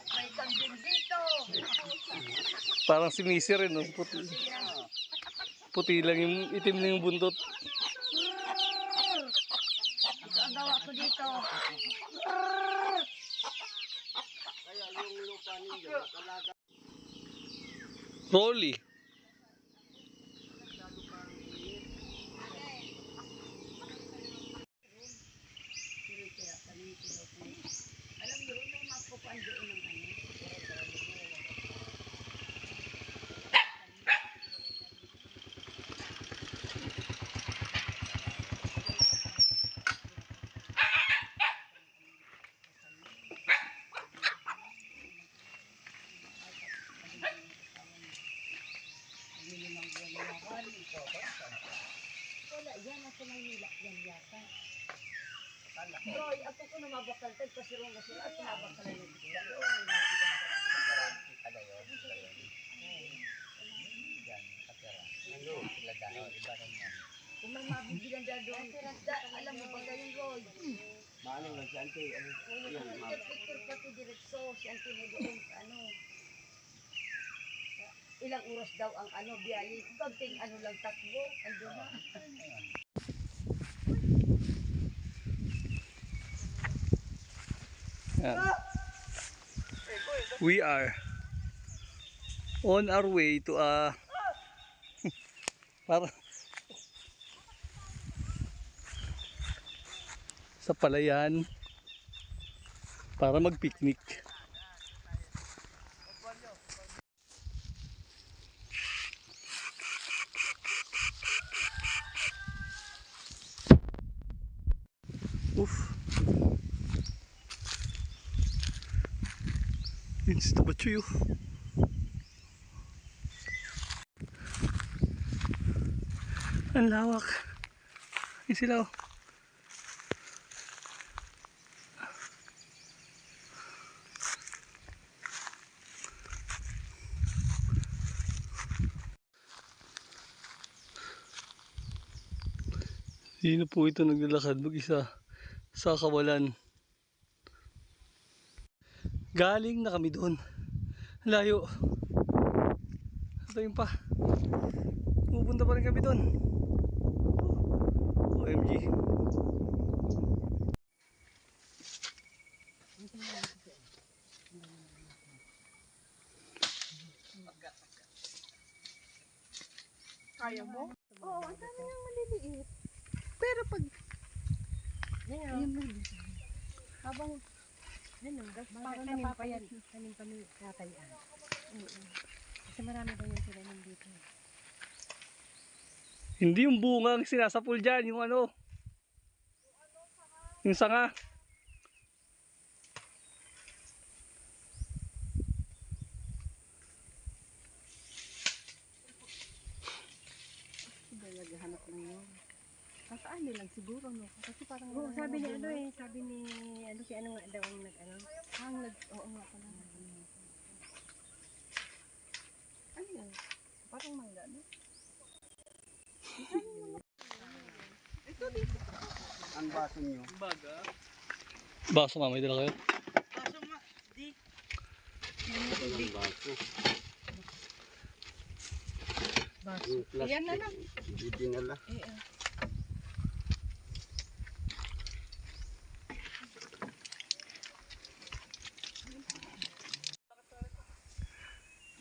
May kambing dito. Parang si Missy rin, no? Puti lang yung itim na yung buntot. Ito ang gawa ko dito. Kaya yung lupa ninyo, nakalaga. Rolly. Alam niyo, may mapupuan doon ng ano. Wala, yan ako Maynila, yan yata. Roy, ako ko namabakal tayo kasi rin na sila at namabakal na yung kita. Kung may mabibilan dyan doon, alam mo ba kayo Roy? Maling lang si Ante. Picture pati diretso, si Ante mo doon sa ano. Ilang oras daw ang ano, biyahe. Pagting ano lang takbo, ando na. Yan. We are on our way to para sa palayan para mag-picnic. Oof. It's the bachuyo. Ang lawak. Yung sila oh. Sino po ito naglalakad mag-isa sa kawalan? Galing na kami doon. Layo. Ito yun pa. Pupunta pa rin kami doon. OMG. Kaya mo? Oo, ang dami niyang maliliit. Pero pag... Yan mo. Habang... Parang tanim pa yan. Tanim pa ni Tatay Ann. Kasi marami daw yan sila nandito. Hindi yung bunga ang sinasapul dyan. Yung ano. Yung sanga. Naghahanap lang yun. Kasaan nilang siguro, no? Kasi parang... Oo, sabi ni ano eh. Sabi ni... Ano si ano nga daw ang nag-ano? Oo nga pala. Ano yun? Parang mangga, no? Ito dito. Ang baso nyo. Baso mamay dala kayo. Ito ng baso. Baso. Yung plastic. Yan na lang. Hindi dinala.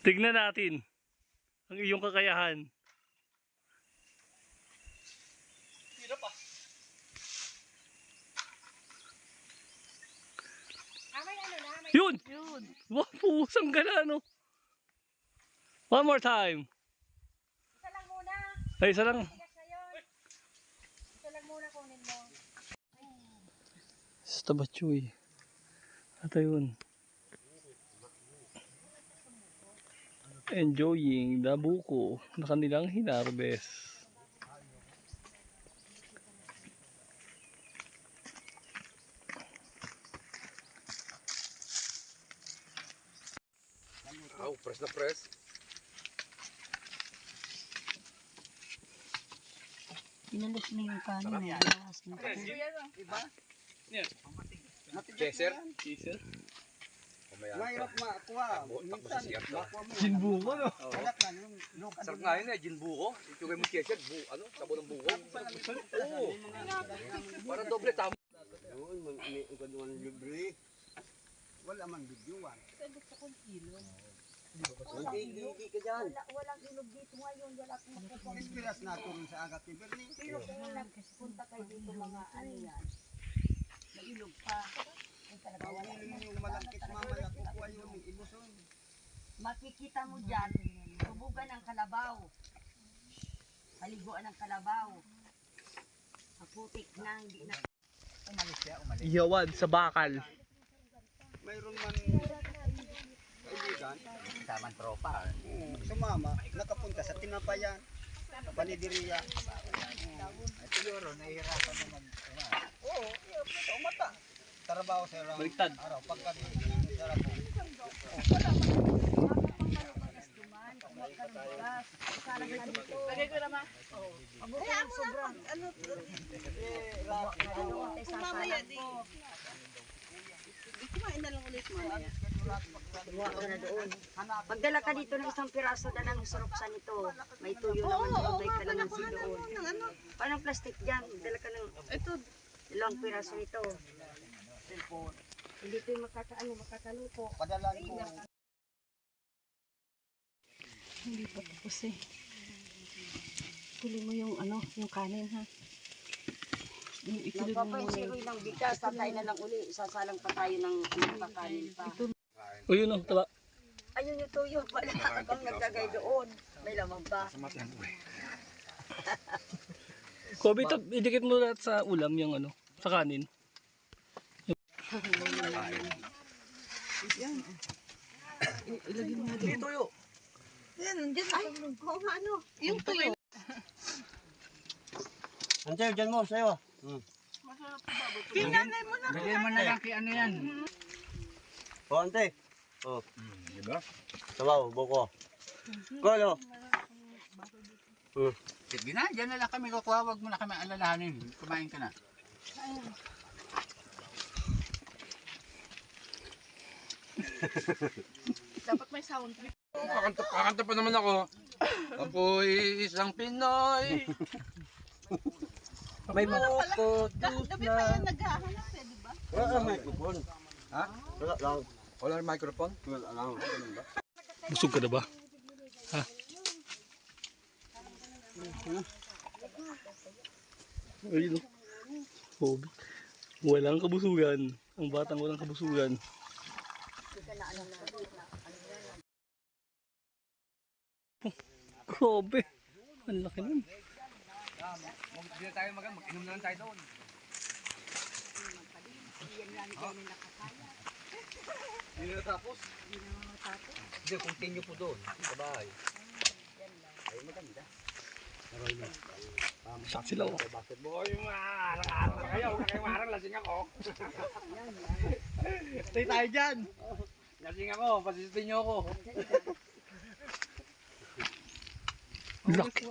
Tignan natin ang iyong kakayahan. Hirap ah. Yun! Yun! Wow, pusang gala no. One more time. Isa lang muna. Ay, isa lang. Isa lang muna kunin mo. Sa bachuy. At ayun. Enjoying the buko na kanilang hinarbest. Oh, press na press. Inalis mo yung kanin. Inalis mo. Iba? Chaser? Chaser. Mahirap makuha. Minsan, makuha mo. Ginbuko, no? Anak na, yung local. Sarap nga yun eh, gin buko. Itsugay mo chaser, sabon ng buko. Oo. Para doble tama. Yun, may ugaduan libre. Wala man bidyuan. Hindi ka dyan. Walang ilog dito ngayon, wala akong makukuha. Inspiras na ito rin sa Agat Tiberni. Pero kung nagpunta kayo dito mga ano yan, may ilog pa. Yung talaga wala. Bawalin yung malangkit mamaya kukuha yun yung iluson. Makikita mo dyan, tubugan ng kalabaw. Paliguan ng kalabaw. Maputik na, hindi na. Ihawan sa bakal. Mayroon man kaibigan. Tamang tropa. Sumama, nakapunta sa Tinapayan. Panidiriya. Ito yun, nahihirapan na Oo, ito mata. Trabaho sa lang. Baliktad. Araw, paggabi. Sarap po. Pagdala ka dito ng isang piraso na ng suruksan nito, may tuyo naman doon, may kalamansi doon. Paano plastic dyan? Dala ka ng ilang piraso nito. Hindi ito yung makakaluto. Padalan ko. Hindi pa tapos eh. Tuloy mo yung yung kanin ha. Yung itulog mo muna. Nagpapasiroy ng bigas, tatay na lang uli, sasalang pa tayo ng pakanin pa. O yun, no? Taba. Ayun yung tuyo pala, habang naglagay doon. May laman pa. Kobe, idikit mo lahat sa ulam yung sa kanin. Ilagay mo na dito. tuyo. Yung tuyo. Antay, dyan mo, sa'yo. Bigyan mo na lang kay ano yan. O, antay. O, Diba? sabaw, buko. Kolo. Sige na, dyan na lang kami kukuha. Huwag mo na kami alalahanin. Kumain ka na. Dapat may sound trip. Kakanta pa naman ako. Ako'y isang Pinoy. May mukot, na. Naghahanap eh, di ba? Wala ang microphone. Ha? Wala lang. Wala ang microphone? Wala lang. Busog ka na ba? Ha? Ayun, no? Kobe. Walang kabusugan. Ang batang walang kabusugan. Grabe. Ang laki nun. Hindi na tayo mag-inom na lang tayo doon. Hindi na tapos? Hindi, continue po doon. Sa bahay. Ay, maganda. Shock sila, oh. Basketball, yung arang-arang na kayo. Huwag na kayong arang, lasing ako. Stay tayo dyan. Lasing ako, pasisitin niyo ako. Laki.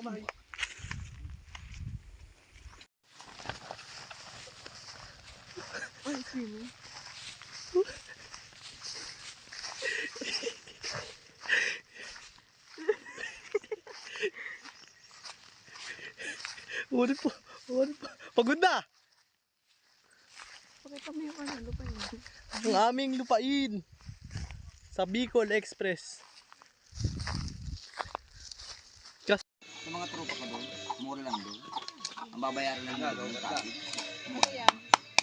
Ulit po. Ulit po. Pagod na. Pakita mo yung lupa niya. Ang aming lupain. Sa Bicol Express. Sa mga tropa ka doon, mura lang doon. Ang babayaran lang doon.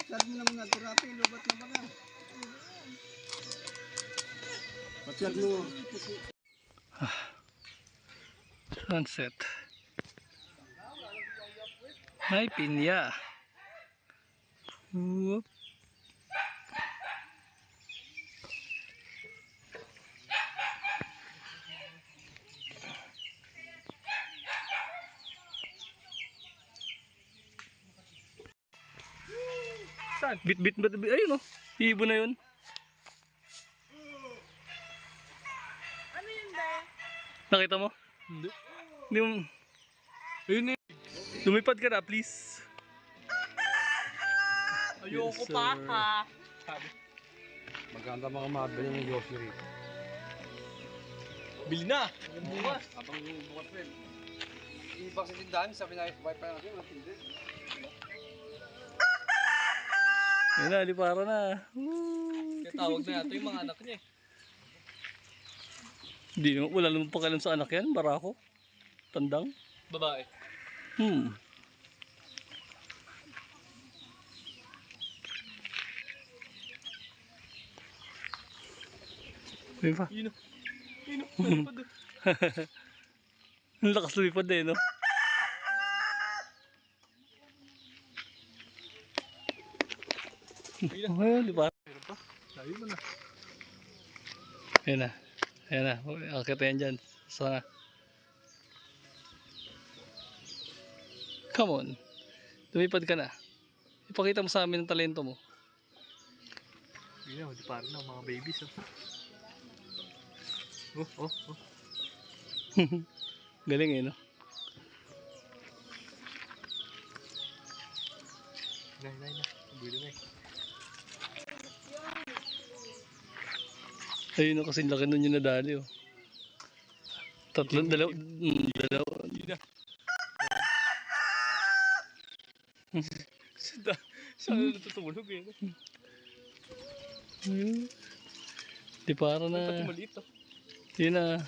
Sabi mo naman nga, turapi, lubat na baga. Pasyal mo. Sunset. Ay, pinya. Whoop. Bit-bit, ayun, oh. Ibo na yun. Ano yun ba? Nakita mo? Hindi. Hindi mo. Ayun eh. Lumipad ka na, please. Ayoko Yes, pa sir. ha. Sabi. Maganda mga mabili ng grocery. Bili na! Yung bukas. Habang yung bukas rin. Ibang sa tindahan, sabi na wifi natin, walang tindi. Yan na, lipara na. Kaya tawag na yata yung mga anak niya eh. Hindi naman, wala naman pakialam sa anak yan, barako. Tandang. Babae. Ayun pa. Yun o. Yun o. Ano pa doon? Ang lakas lumipad eh, no? Ayun, lipara. Sabi mo na. Ayan na. Ayan na. Akit yan dyan. Sana. Come on. Lumipad ka na. Ipakita mo sa amin ang talento mo. Hindi na, hindi parang na mga babies oh. Oh. Galing eh, no? Nay. Bili na eh. Ayun na kasing laki nun yung nadali, oh. Dalaw. Yun na. Saan na natutulog eh. Di para Pati na. maliit oh. Yun na.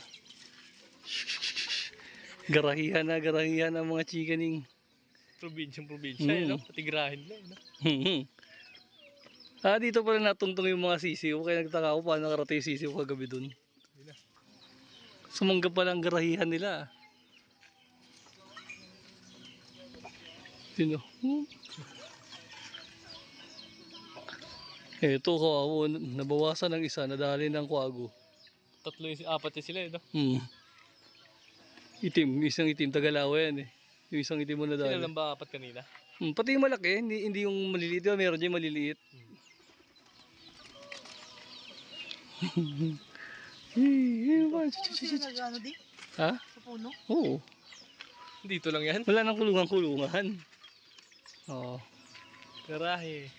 Garahihan ang mga chikaning. Probinsya eh, no? Pati grahin na eh, no? Dito pala natungtong yung mga sisiw. Kaya nagtaka ako paano nakarating yung sisiw kagabi dun. Sumangga pala ang garahihan nila. Yun o. Eto kawawa, nabawasan ng isa, nadali ng kwago. Apat sila eh, no? Itim, isang itim, Tagalawa yan eh. Yung isang itim mo nadali. Sila lang ba apat kanina? Pati yung malaki, hindi yung maliliit. Diba? Meron dyan yung maliliit. Ano di? Ha? Sa puno? Oo. Dito lang yan. Wala nang kulungan. Oo. Garahe.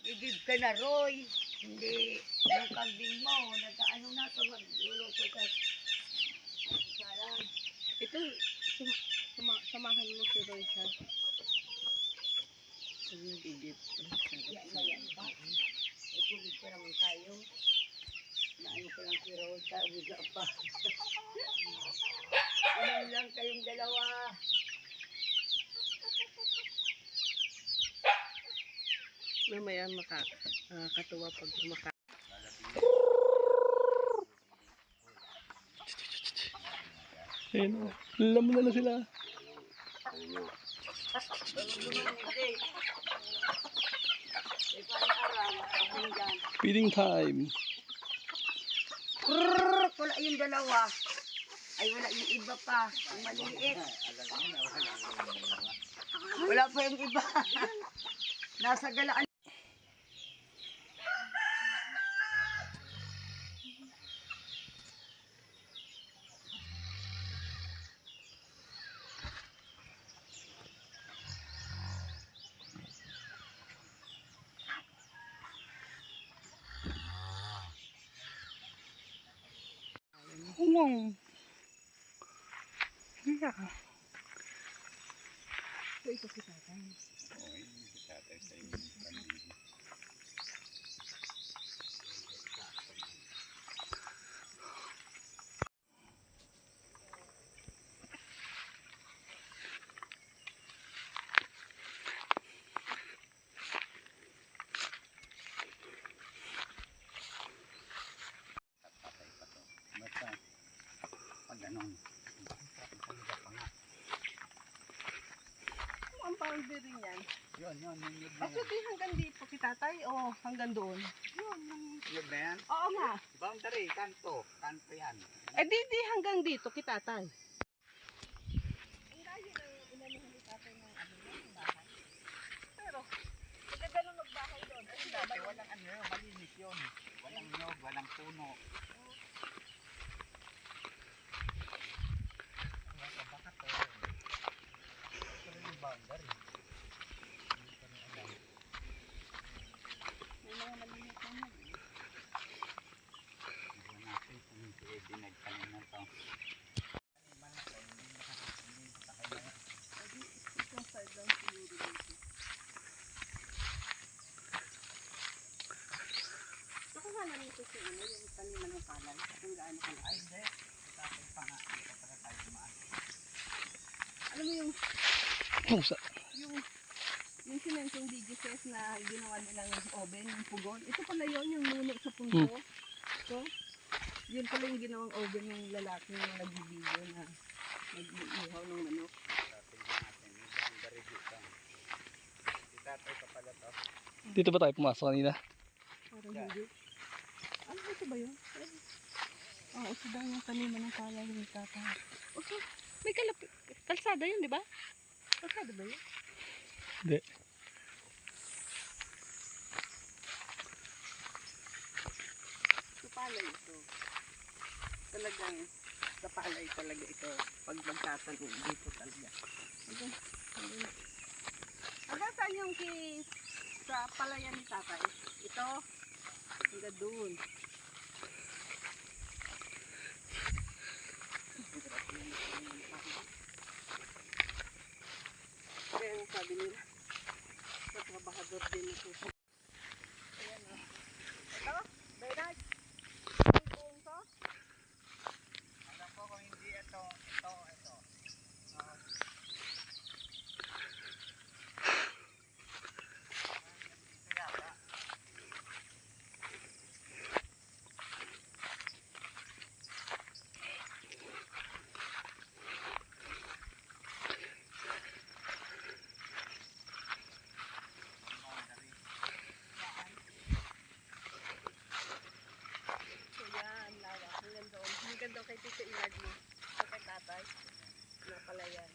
Igib ka na, Roy. Hindi, yung kambing mo, nagkaano na ito, magluluto ka. Sarang. Ito, samahan mo si Roy sa nag-igip. Yan pa. Itulid ka naman tayo. Naano ko lang si Roy, buga pa. Inom lang kayong dalawa. Mamaya makakatuwa pag kumakain. Ayun o. Laman na sila. Feeding time. Wala yung dalawa. Ay, wala yung iba pa. Ang maliit. Wala pa yung iba. Nasa galaan. Wow. Yeah. Ito si tatay. Basta, pag ganun. Ang boundary niyan. Yun, yung loob na Kasi di hanggang dito si tatay o hanggang doon. Loob na yan. Oo nga. Boundary, kanto. Kanto yan. Eh di hanggang dito si tatay. Walang ano yun, malinis yun. Walang nyog, walang puno. yung taniman ng palay. Kung gaano kalaki. Alam mo yung Pusa. yung simentong DGCS na ginawa nilang oven, yung pugon. Ito pala yun, yung nuno sa punto. So, yun pala yung ginawang oven ng lalaki yung nagbibigyo na nag-ihaw ng manok. Dito ba tayo pumasok kanina? Parang hindi. Ano ito ba yun? Oo, ito daw yung taniman ng palay ng tatay. Okay. May kalsada yun, di ba? Kalsada ba yun? Hindi. Ito palay ito. Talagang sa palay talaga ito. Pag magtatanong dito talaga. Okay. Hanggang saan yung sa palayan ni tatay? Ito. Hanggang doon. Kaya ang sabi nila, matrabahador din ito. Ayan o. Ito, Bayrag. Ang buong to. Alam ko kung hindi ito. So yan, lawak. Hanggang doon. Hanggang doon kay Tito Inad mo. Sa kay tatay. Na pala yan.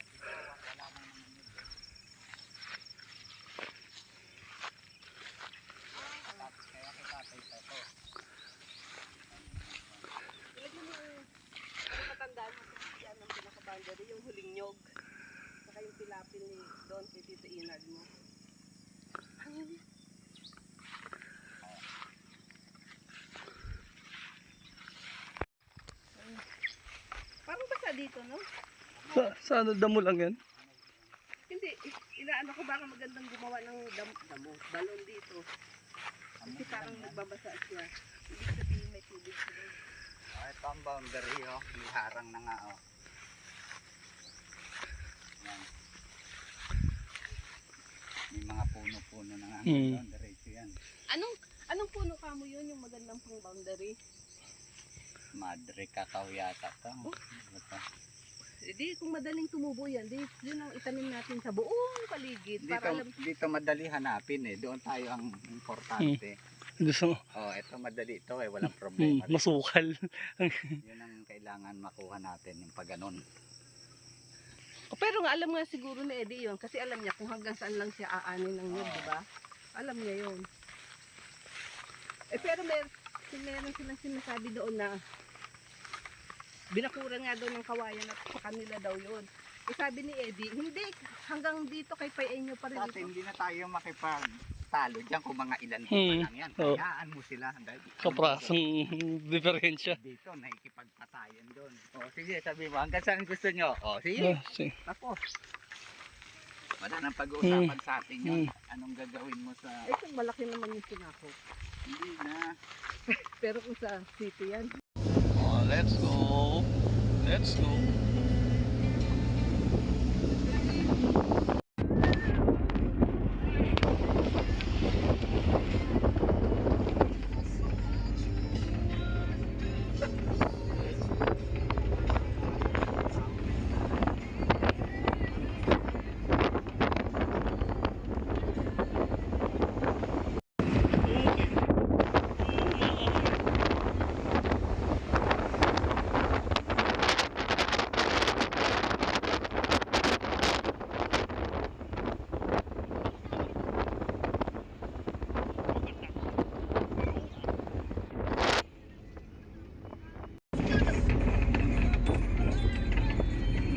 Ilagyan mo yung matandaan mo sa yan ng pinaka-boundary, yung huling nyog. Saka yung pilapil ni doon kay Tito Inad mo. Hangin yan. Parang basa dito, no? Sa ano, damo lang yan? Hindi, inaano ko baka magandang gumawa ng balon dito. Kasi parang nagbabasa siya. Ibig sabihin may tubig sila. Ito ang boundary, oh. May harang na nga, oh. Yan. May mga puno-puno na nga. Boundary ito yan. Anong puno kamo yun, yung magandang pang boundary? Madre kakao yata ito. Di kung madaling tumubo yan, di yun ang itanim natin sa buong paligid. Para alam, Dito madali hanapin eh. Doon tayo ang importante. Gusto mo? Oh, ito madali ito eh. Walang problema. Masukal. Yun ang kailangan makuha natin yung pagganon. pero nga alam nga siguro ni Eddie yun, kasi alam niya kung hanggang saan lang siya aanin ng nyug, di ba? Alam niya yun. Pero meron silang sinasabi doon na binakuran nga daw ng kawayan at sa kanila daw yun. Sabi ni Eddie, hindi, hanggang dito kay Payenyo pa rin Kasi ito. hindi na tayo makipagtalo dyan kung mga ilan pa lang yan. Oh. Hayaan mo sila. Dahil Kaprasong diferensya. dito nakikipagpatayan doon. O sige, sabi mo, hanggang saan gusto nyo? O sige, tapos. Wala nang pag-uusapan sa atin yun. Anong gagawin mo sa... Kung malaki naman yung sinako. Hindi na. Pero kung sa city yan. Oh, let's go. Let's go.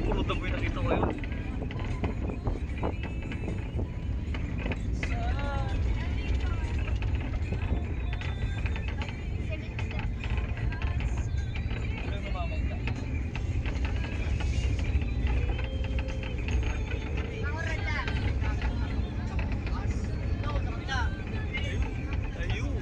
Puro damo yung nakita ko yun. Ayun.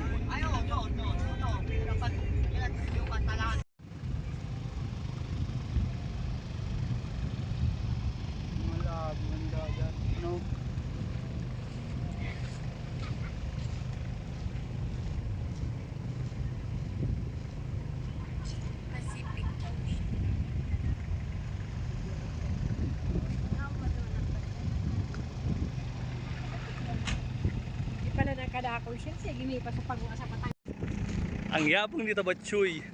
Dako siya. Sige, may pa sa pag-uasa patay. Ang yapong ni Tabatchoy.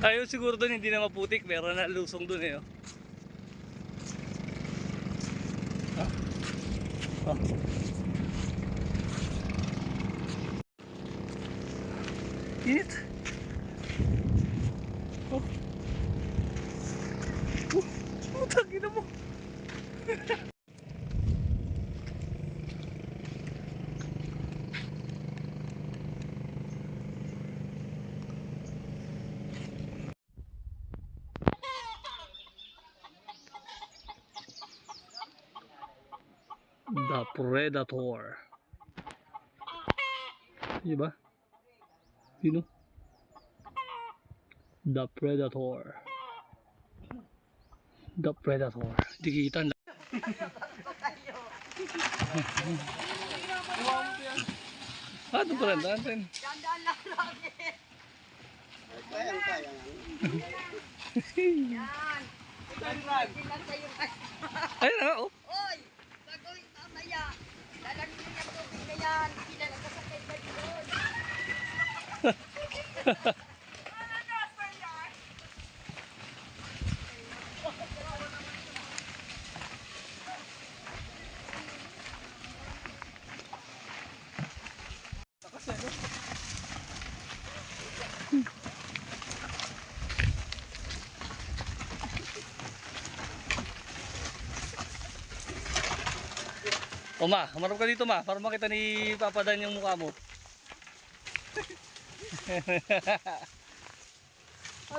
Ayun siguro doon hindi na maputik, meron na lusong doon eh. Oh. Ah. Ah. Init. Oh. Tangina mo. The Predator. Di ba? Sino? The Predator. The Predator. Di kita na. Doon pa rin, daan rin. Dandaan lang lagi. Kaya. Yan. Ilan kayo Ayun na nga, oh. Oy! Bagoy, mamaya. Lalagyan niya yung tubig na yan. Sila nagkasakay ka doon. O ma, humarap ka dito ma, para makita ni Papa Dan yung mukha mo.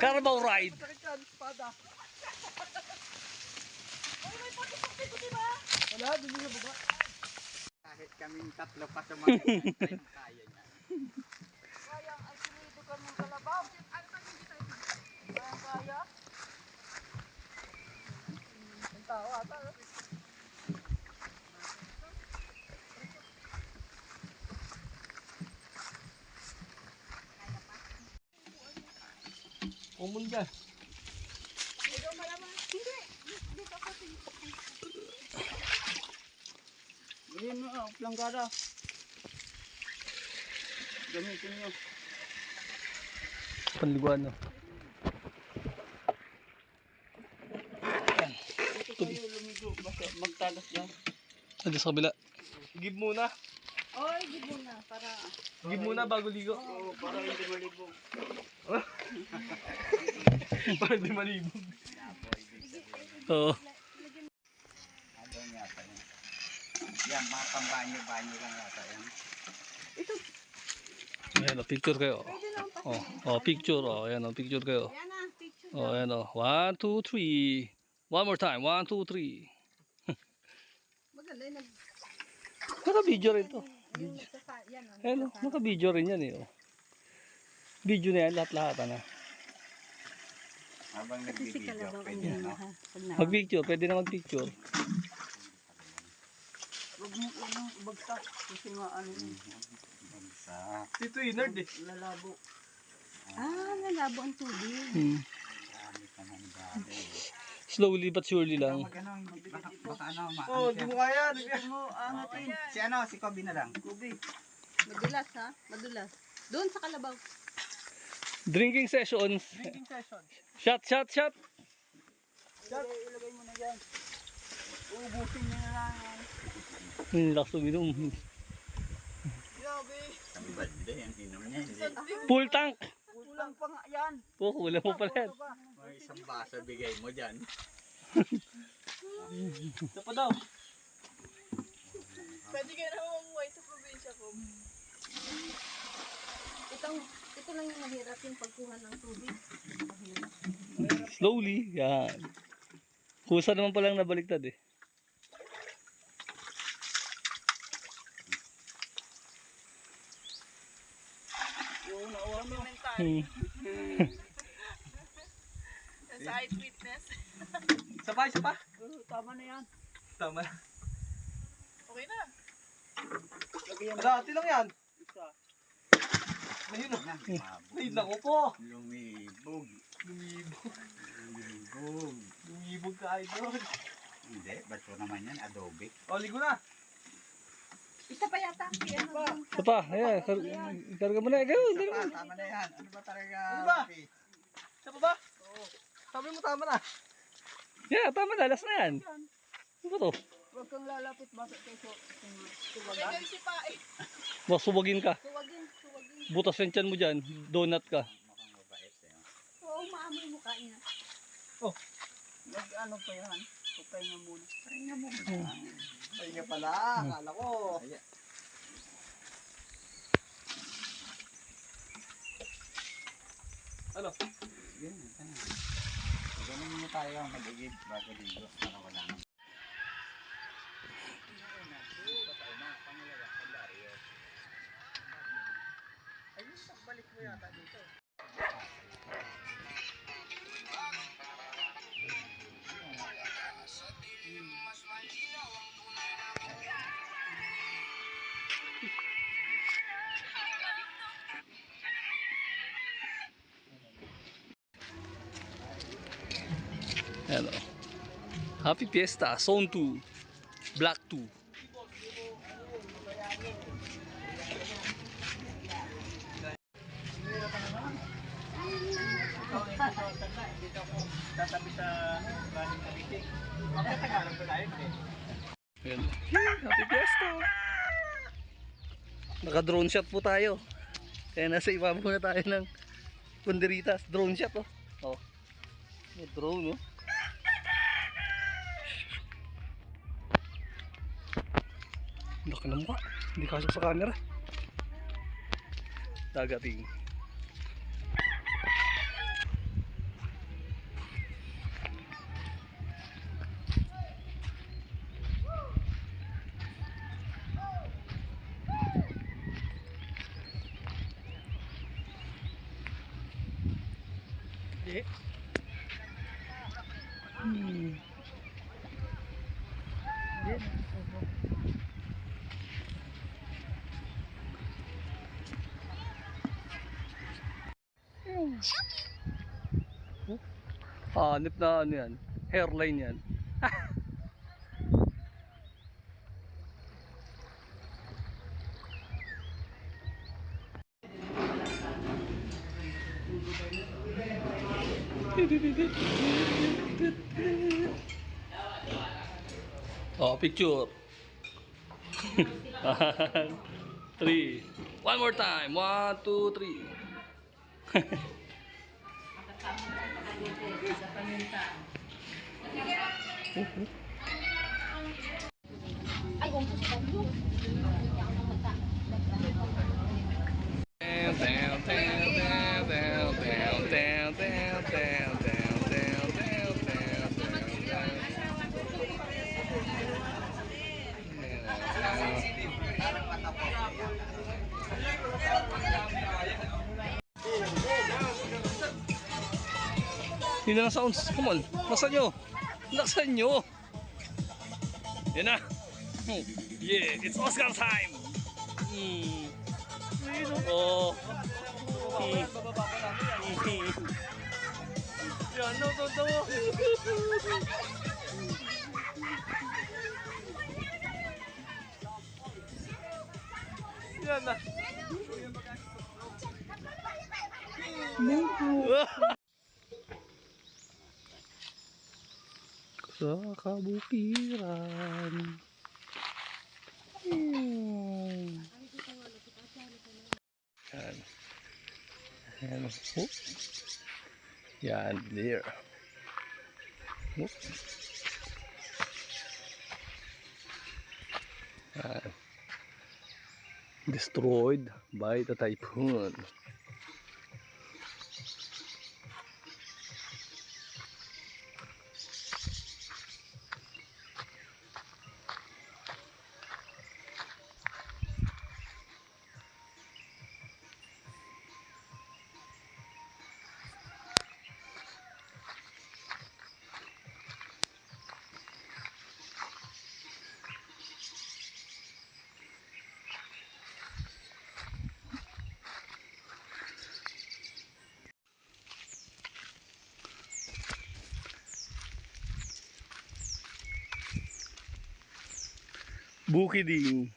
Carabao ride. Kahit kaming tatlo pa sa mga kaya niya. Sayang, ay sinito kami ng kalabaw. Kaya? Ang tao ata. Umunda. Ayun na, planggada. Gamitin niyo. Panliguan no. Ito kayo lumigo. Basta magtagas na. Ando sa kabila. Give muna. Oy, gibo na para Give muna bago ligo. Oo, para hindi malibog. Para di malibog. Oo. Ano yata yan? Yan, mga pambanyo-banyo lang yata yan. Ayan o, picture kayo. Oh, picture. Oh, ayan o, picture kayo. yan na, picture. Oh, ayan o. 1, 2, 3. One more time. 1, 2, 3. Maganda yung Naka-video rin to. yung yan. Ayan o, naka-video rin yan eh. Oh. Video na yan, lahat-lahat na. Habang nagbibideo, pwede ano. Mag-picture, pwede na mag-picture. Huwag mo ano, bagsak. Kasi nga ano yun. Bagsak. Dito inard eh. Lalabo. Nalabo ang tubig. Dami ka ng dami. Slowly but surely lang. Mag ano, baka ano, Oh, di mo kaya. mo angatin. Si ano, si Kobe na lang. Kobe. Madulas ha? Madulas. Doon sa kalabaw. Drinking sessions. Drinking session. Shot, shot, shot. Ilagay mo na dyan. Uubusin niya na lang yan. Lakas uminom. Grabe. Ang bande, ang inom niya. Hindi. Full tank. Kulang pa nga yan. Oh, kulang mo pala yan. May isang baso bigay mo dyan. Ito pa daw. Pwede ka na mamuhay sa probinsya ko. Ito lang yung mahirap yung pagkuha ng tubig. Slowly. Yan. Kusa naman palang nabaliktad eh. Hmm. Sa eyewitness. Sabay, isa pa. Tama na yan. Tama. Okay na. Dati lang yan. Ayun na. Ay, naku po. Lumibog. Lumibog. Lumibog. Lumibog ka, idol. Hindi, ba't naman yan? Adobe. O, ligo na. Isa pa yata. Ito pa, ayan, ikarga mo na. Gawin, Isa pa, tama na yan. Ano ba talaga? Ano ba? Lupi? Isa pa ba? Oo. Sabi mo tama na. yeah, tama na, last na yan. Ano ba to? Huwag kang lalapit bakit kayo suwagan. Si Pae. Baka suwagin ka. Suwagin. Butas yung tiyan mo dyan, donut ka. Mukhang mabait eh. Oo, maamoy yung mukha niya. Oh. Nag-ano pa yan? Papahinga muna. Pahinga mo. Ay nga pala. Akala ko. Ayan. Ano? Ganyan, ganyan. Ganyan muna tayo mag-igib bago ligo. Para wala nang Ayun, pagbalik mo yata dito. Ayan o. Happy Fiesta, Zone 2, Black 2. Tatabi sa running committee. Magkatagalan pa tayo. Ayan. Happy Fiesta! Naka-drone shot po tayo. Kaya nasa ibabaw na tayo ng Banderitas. Drone shot oh. Oh. May drone oh. Laki ng mukha. Hindi kasok sa camera. Dagating. Hanip na ano yan. Hairline yan. Oh, picture. 1, 3. One more time. 1, 2, 3. Hindi na sounds. Come on. Laksan nyo. Laksan nyo. Yan na. Yeah, it's Oscar time. Oh. Yan, no, no. Yan na. Sa kabukiran. Yan. Yan. Oh. Yan, there. Oh. Yan. Destroyed by the typhoon. Bukiding.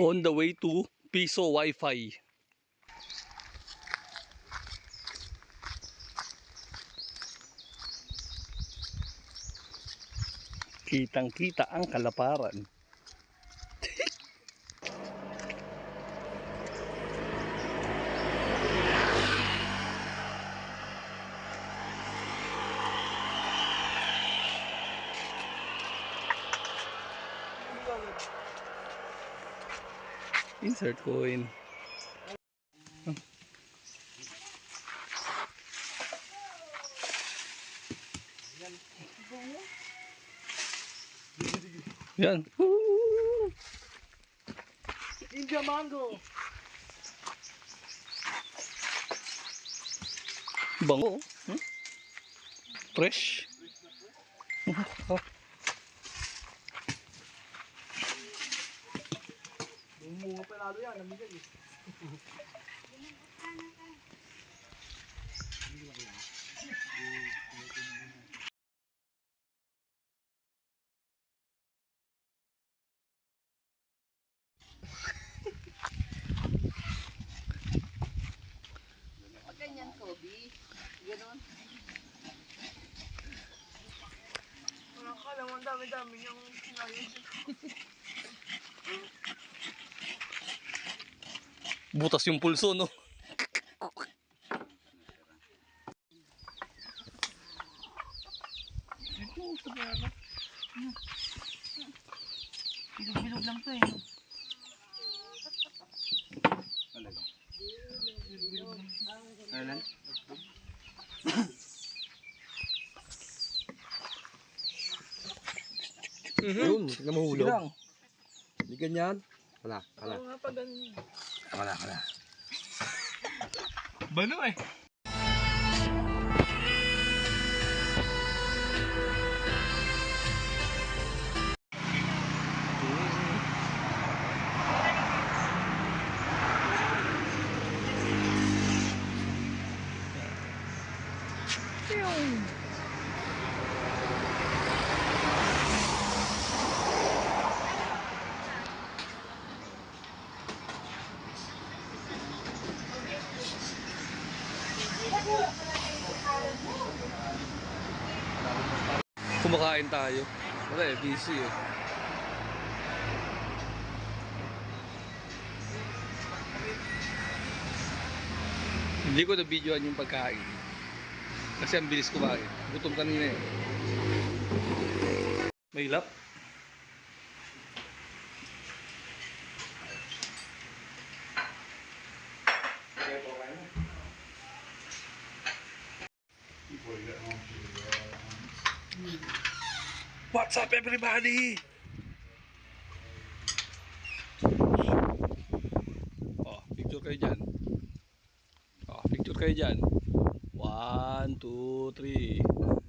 On the way to Piso Wi-Fi. Kitang-kita ang kalaparan. Insert coin. Yan. India mango. Bango. Hmm? Fresh. Oh. Bunga pa lalo yan, namigan eh. Pag ganyan, Kobe. Ganon. Walang kala mo, ang dami-dami yung sinayin. Butas yung pulso, no? Bilog-bilog lang to eh. Alan? Yun, tignan mo hulog. Hindi ganyan. Wala. Bano eh. Kumakain tayo. Wala eh, busy eh. Hindi ko na-videoan yung pagkain. Kasi ang bilis kumain. Gutom kanina eh. May lap. What's up everybody? Oh, picture kayo dyan. Oh, picture kayo dyan. 1, 2, 3.